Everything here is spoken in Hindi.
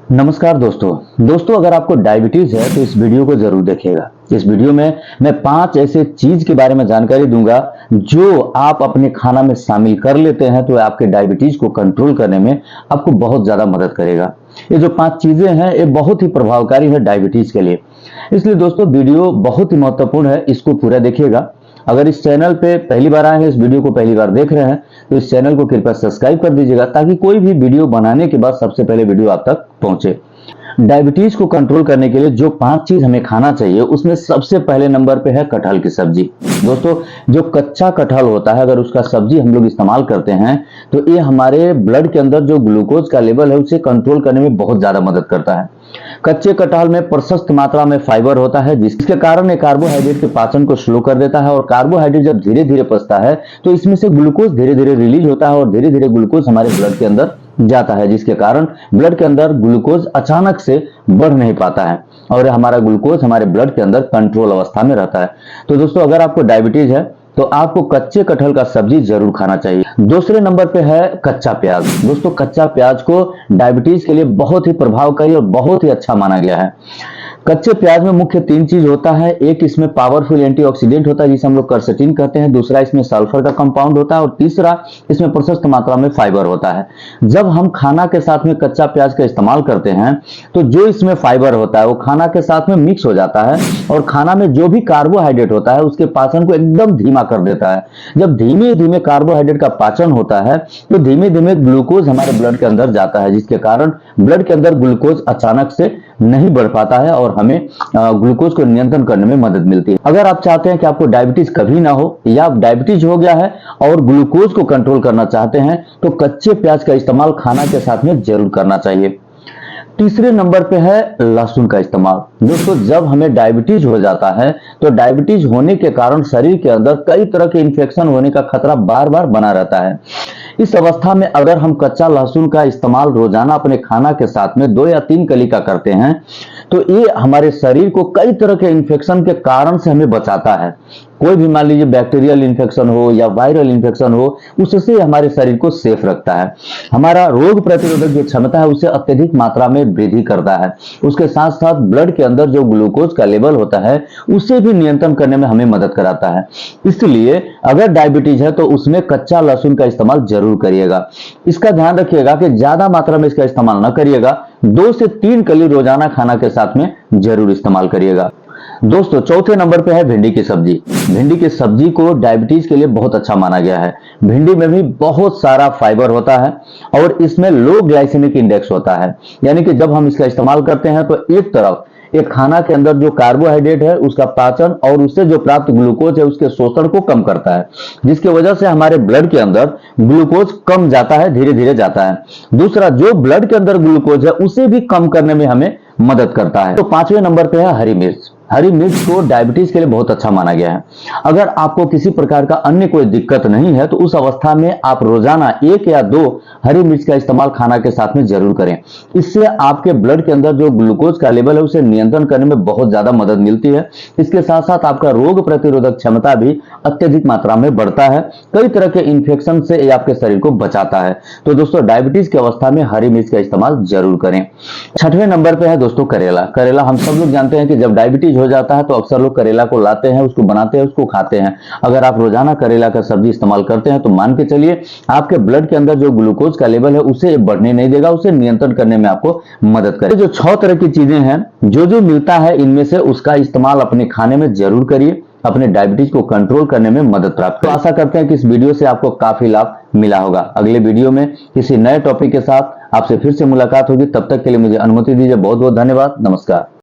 नमस्कार दोस्तों अगर आपको डायबिटीज है तो इस वीडियो को जरूर देखिएगा। इस वीडियो में मैं 5 ऐसे चीज के बारे में जानकारी दूंगा जो आप अपने खाना में शामिल कर लेते हैं तो आपके डायबिटीज को कंट्रोल करने में आपको बहुत ज्यादा मदद करेगा। ये जो 5 चीजें हैं ये बहुत ही प्रभावकारी है डायबिटीज के लिए। इसलिए दोस्तों वीडियो बहुत ही महत्वपूर्ण है, इसको पूरा देखिएगा। अगर इस चैनल पे पहली बार आए हैं, इस वीडियो को पहली बार देख रहे हैं तो इस चैनल को कृपया सब्सक्राइब कर दीजिएगा ताकि कोई भी वीडियो बनाने के बाद सबसे पहले वीडियो आप तक पहुंचे। डायबिटीज को कंट्रोल करने के लिए जो 5 चीज हमें खाना चाहिए उसमें सबसे पहले नंबर पे है कटहल की सब्जी। दोस्तों जो कच्चा कटहल होता है अगर उसका सब्जी हम लोग इस्तेमाल करते हैं तो ये हमारे ब्लड के अंदर जो ग्लूकोज का लेवल है उसे कंट्रोल करने में बहुत ज्यादा मदद करता है। कच्चे कटहल में प्रशस्त मात्रा में फाइबर होता है जिसके कारण ये कार्बोहाइड्रेट के पाचन को स्लो कर देता है और कार्बोहाइड्रेट जब धीरे धीरे पचता है तो इसमें से ग्लूकोज धीरे धीरे रिलीज होता है और धीरे धीरे ग्लूकोज हमारे ब्लड के अंदर जाता है, जिसके कारण ब्लड के अंदर ग्लूकोज अचानक से बढ़ नहीं पाता है और हमारा ग्लूकोज हमारे ब्लड के अंदर कंट्रोल अवस्था में रहता है। तो दोस्तों अगर आपको डायबिटीज है तो आपको कच्चे कटहल का सब्जी जरूर खाना चाहिए। दूसरे नंबर पे है कच्चा प्याज। दोस्तों कच्चा प्याज को डायबिटीज के लिए बहुत ही प्रभावकारी और बहुत ही अच्छा माना गया है। कच्चे प्याज में मुख्य 3 चीज होता है। एक इसमें पावरफुल एंटीऑक्सीडेंट होता है जिसे हम लोग कर्सेटिन कहते हैं, दूसरा इसमें सल्फर का कंपाउंड होता है और तीसरा इसमें प्रशस्त मात्रा में फाइबर होता है। जब हम खाना के साथ में कच्चा प्याज का इस्तेमाल करते हैं तो जो इसमें फाइबर होता है वो खाना के साथ में मिक्स हो जाता है और खाना में जो भी कार्बोहाइड्रेट होता है उसके पाचन को एकदम धीमा कर देता है। जब धीमे धीमे कार्बोहाइड्रेट का पाचन होता है तो धीमे धीमे ग्लूकोज हमारे ब्लड के अंदर जाता है जिसके कारण ब्लड के अंदर ग्लूकोज अचानक से नहीं बढ़ पाता है और हमें ग्लूकोज को नियंत्रण करने में मदद मिलती है। अगर आप चाहते हैं कि आपको डायबिटीज कभी ना हो या डायबिटीज हो गया है और ग्लूकोज को कंट्रोल करना चाहते हैं तो कच्चे प्याज का इस्तेमाल खाना के साथ में जरूर करना चाहिए। तीसरे नंबर पे है लहसुन का इस्तेमाल। दोस्तों जब हमें डायबिटीज हो जाता है तो डायबिटीज होने के कारण शरीर के अंदर कई तरह के इन्फेक्शन होने का खतरा बार बार बना रहता है। इस अवस्था में अगर हम कच्चा लहसुन का इस्तेमाल रोजाना अपने खाना के साथ में 2 या 3 कली का करते हैं तो ये हमारे शरीर को कई तरह के इन्फेक्शन के कारण से हमें बचाता है। कोई भी मान लीजिए बैक्टीरियल इन्फेक्शन हो या वायरल इन्फेक्शन हो उससे हमारे शरीर को सेफ रखता है। हमारा रोग प्रतिरोधक जो क्षमता है उसे अत्यधिक मात्रा में वृद्धि करता है। उसके साथ साथ ब्लड के अंदर जो ग्लूकोज का लेवल होता है उसे भी नियंत्रण करने में हमें मदद कराता है। इसलिए अगर डायबिटीज है तो उसमें कच्चा लहसुन का इस्तेमाल जरूर करिएगा। इसका ध्यान रखिएगा कि ज्यादा मात्रा में इसका इस्तेमाल न करिएगा। 2 से 3 कली रोजाना खाना के साथ में जरूर इस्तेमाल करिएगा। दोस्तों चौथे नंबर पे है भिंडी की सब्जी। भिंडी की सब्जी को डायबिटीज के लिए बहुत अच्छा माना गया है। भिंडी में भी बहुत सारा फाइबर होता है और इसमें लो ग्लाइसेमिक इंडेक्स होता है, यानी कि जब हम इसका इस्तेमाल करते हैं तो एक तरफ एक खाना के अंदर जो कार्बोहाइड्रेट है उसका पाचन और उससे जो प्राप्त ग्लूकोज है उसके शोषण को कम करता है, जिसकी वजह से हमारे ब्लड के अंदर ग्लूकोज कम जाता है, धीरे धीरे जाता है। दूसरा जो ब्लड के अंदर ग्लूकोज है उसे भी कम करने में हमें मदद करता है। तो 5वें नंबर पे है हरी मिर्च। हरी मिर्च को डायबिटीज के लिए बहुत अच्छा माना गया है। अगर आपको किसी प्रकार का अन्य कोई दिक्कत नहीं है तो उस अवस्था में आप रोजाना 1 या 2 हरी मिर्च का इस्तेमाल खाना के साथ में जरूर करें। इससे आपके ब्लड के अंदर जो ग्लूकोज का लेवल है उसे नियंत्रण करने में बहुत ज्यादा मदद मिलती है। इसके साथ साथ आपका रोग प्रतिरोधक क्षमता भी अत्यधिक मात्रा में बढ़ता है। कई तरह के इन्फेक्शन से ये आपके शरीर को बचाता है। तो दोस्तों डायबिटीज की अवस्था में हरी मिर्च का इस्तेमाल जरूर करें। 6वें नंबर पे है दोस्तों करेला। करेला हम सब लोग जानते हैं कि जब डायबिटीज हो जाता है तो अक्सर लोग करेला को लाते हैं, उसको बनाते हैं, उसको खाते हैं। अगर आप रोजाना करेला का सब्जी इस्तेमाल करते हैं तो मान के चलिए आपके ब्लड के अंदर जो ग्लूकोज का लेवल है उसे बढ़ने नहीं देगा, उसे नियंत्रण करने में आपको मदद करेगा। जो 6 तरह की चीजें हैं जो मिलता है इनमें से उसका इस्तेमाल अपने खाने में जरूर करिए, अपने डायबिटीज को कंट्रोल करने में मदद प्राप्त। तो आशा करते हैं कि इस वीडियो से आपको काफी लाभ मिला होगा। अगले वीडियो में किसी नए टॉपिक के साथ आपसे फिर से मुलाकात होगी। तब तक के लिए मुझे अनुमति दीजिए। बहुत बहुत धन्यवाद। नमस्कार।